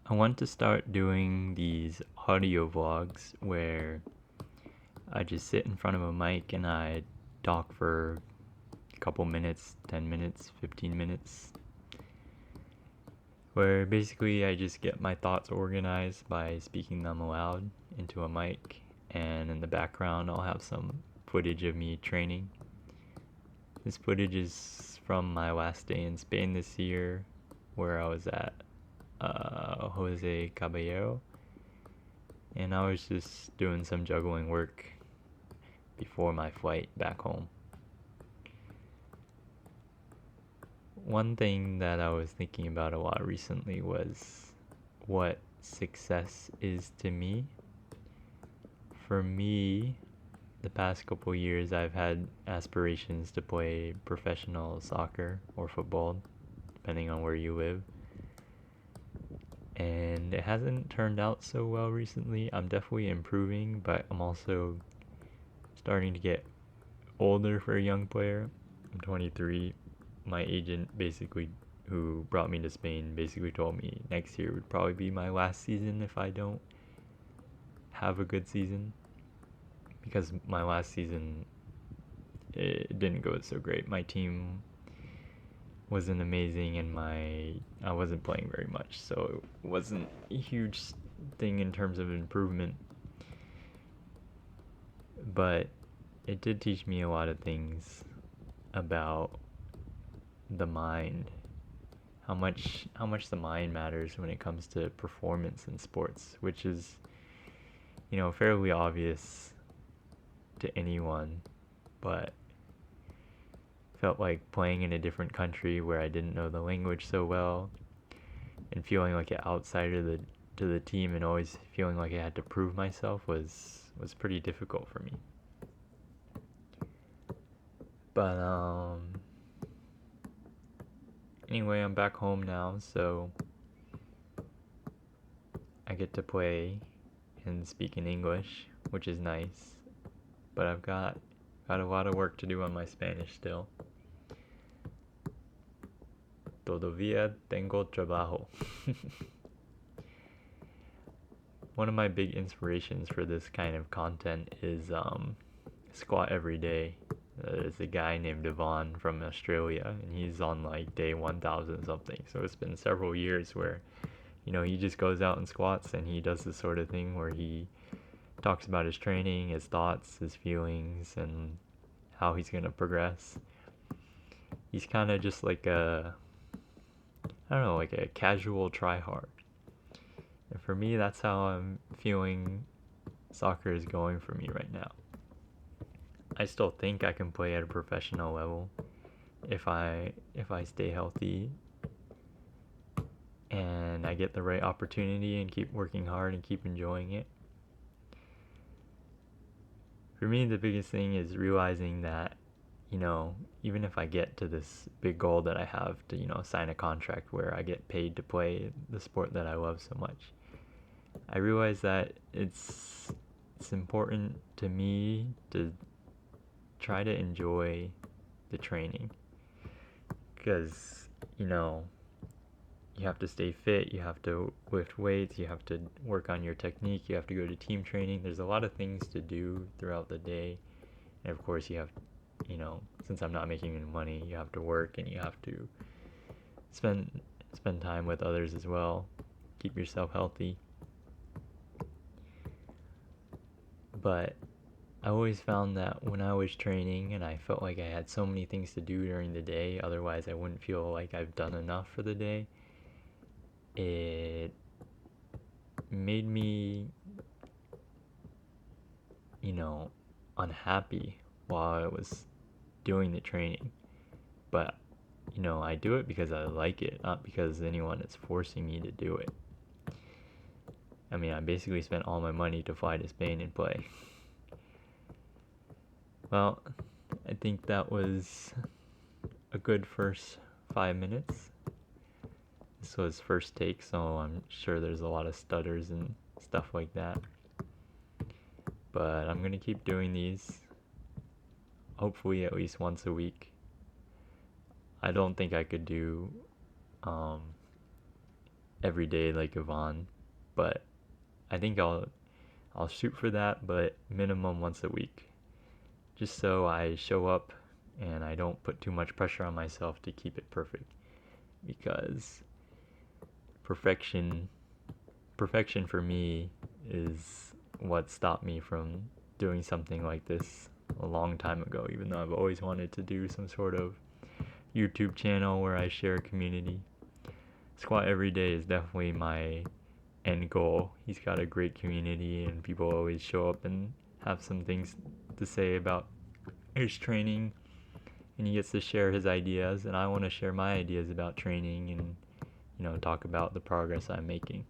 I want to start doing these audio vlogs where I just sit in front of a mic and I talk for a couple minutes, 10 minutes, 15 minutes, where basically I just get my thoughts organized by speaking them aloud into a mic, and in the background I'll have some footage of me training. This footage is from my last day in Spain this year, where I was at Jose Caballero, and I was just doing some juggling work before my flight back home. One thing that I was thinking about a lot recently was what success is to me. For me, the past couple years, I've had aspirations to play professional soccer or football, depending on where you live. And it hasn't turned out so well recently. I'm definitely improving, but I'm also starting to get older for a young player. I'm 23. My agent basically, who brought me to Spain, basically told me next year would probably be my last season if I don't have a good season. Because my last season, it didn't go so great. My team wasn't amazing, and I wasn't playing very much, so it wasn't a huge thing in terms of improvement. But it did teach me a lot of things about the mind, how much the mind matters when it comes to performance in sports, which is, fairly obvious to anyone, but felt like playing in a different country where I didn't know the language so well, and feeling like an outsider to the team, and always feeling like I had to prove myself was pretty difficult for me. But anyway, I'm back home now, so I get to play and speak in English, which is nice. But I've got a lot of work to do on my Spanish still. Todavía tengo trabajo. One of my big inspirations for this kind of content is Squat Every Day. There's a guy named Devon from Australia, and he's on like day 1000 something. So it's been several years where, he just goes out and squats, and he does this sort of thing where he talks about his training, his thoughts, his feelings, and how he's going to progress. He's kind of just like like a casual tryhard. And for me, that's how I'm feeling soccer is going for me right now. I still think I can play at a professional level if I stay healthy and I get the right opportunity and keep working hard and keep enjoying it. For me, the biggest thing is realizing that, even if I get to this big goal that I have to, sign a contract where I get paid to play the sport that I love so much, I realize that it's important to me to try to enjoy the training, because you have to stay fit, you have to lift weights, you have to work on your technique, you have to go to team training. There's a lot of things to do throughout the day, and of course you have, since I'm not making any money, you have to work, and you have to spend time with others as well, keep yourself healthy. But I always found that when I was training and I felt like I had so many things to do during the day, otherwise I wouldn't feel like I've done enough for the day, it made me, unhappy while I was doing the training. But, I do it because I like it, not because anyone is forcing me to do it. I mean, I basically spent all my money to fly to Spain and play. Well, I think that was a good first 5 minutes. This was first take, so I'm sure there's a lot of stutters and stuff like that. But I'm gonna keep doing these, hopefully at least once a week. I don't think I could do every day like Yvonne, but I think I'll shoot for that, but minimum once a week, just so I show up and I don't put too much pressure on myself to keep it perfect, because perfection perfection for me is what stopped me from doing something like this a long time ago, even though I've always wanted to do some sort of YouTube channel where I share a community. Squat every day is definitely my end goal. He's got a great community and people always show up and have some things to say about his training, and he gets to share his ideas, and I want to share my ideas about training and talk about the progress I'm making.